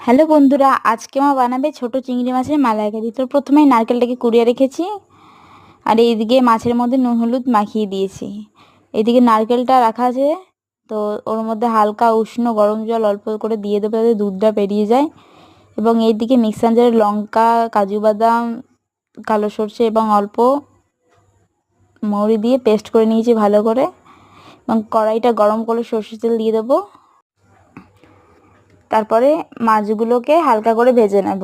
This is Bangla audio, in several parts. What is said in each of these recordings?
হ্যালো বন্ধুরা, আজকে মা বানাবে ছোট চিংড়ি মাছের মালাইকারি। তো প্রথমেই নারকেলটাকে কুড়িয়ে রেখেছি, আর এইদিকে মাছের মধ্যে নুন হলুদ মাখিয়ে দিয়েছি। এদিকে নারকেলটা রাখা আছে, তো ওর মধ্যে হালকা উষ্ণ গরম জল অল্প করে দিয়ে দেবো যাতে দুধটা বেরিয়ে যায়। এবং এইদিকে মিক্সার জারে লঙ্কা, কাজু বাদাম, কালো সরষে এবং অল্প মৌরি দিয়ে পেস্ট করে নিয়েছি ভালো করে। এবং কড়াইটা গরম করে সর্ষের তেল দিয়ে দেবো। তারপরে মাছগুলোকে হালকা করে ভেজে নেব।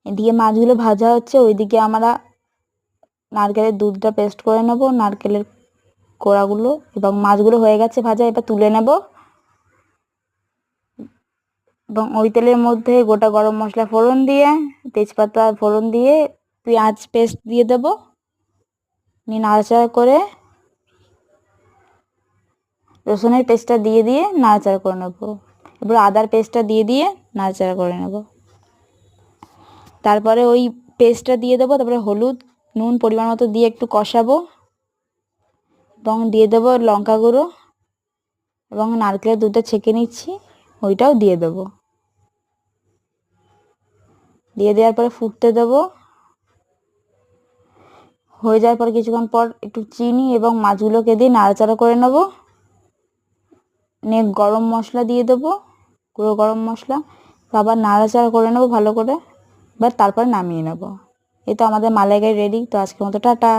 এদিকে মাছগুলো ভাজা হচ্ছে, ওইদিকে আমরা নারকেলের দুধটা পেস্ট করে নেব, নারকেলের কোড়াগুলো। এবং মাছগুলো হয়ে গেছে ভাজা, এবার তুলে নেব। এবং ওই তেলের মধ্যে গোটা গরম মশলা ফোড়ন দিয়ে, তেজপাতা ফোড়ন দিয়ে, পেঁয়াজ পেস্ট দিয়ে দেব, নিয়ে নাড়াচাড়া করে রসুনের পেস্টটা দিয়ে দিয়ে নাড়াচাড়া করে নেব। এবার আদার পেস্টটা দিয়ে দিয়ে নাড়াচাড়া করে নেব। তারপরে ওই পেস্টটা দিয়ে দেবো, তারপরে হলুদ নুন পরিমাণ মতো দিয়ে একটু কষাবো। এবং দিয়ে দেবো লঙ্কা গুঁড়ো, এবং নারকেলের দুধটা ছেঁকে নিচ্ছি, ওইটাও দিয়ে দেবো। দিয়ে দেওয়ার পরে ফুটতে দেবো। হয়ে যাওয়ার পর কিছুক্ষণ পর একটু চিনি এবং মাছগুলোকে দিয়ে নাড়াচাড়া করে নেব। নিয়ে গরম মশলা দিয়ে দেবো, গুঁড়ো গরম মশলা। আবার নাড়াচাড়া করে নেবো ভালো করে। এবার তারপর নামিয়ে নেব। এই তো আমাদের মালাইকারি রেডি। তো আজকের মতো টাটা।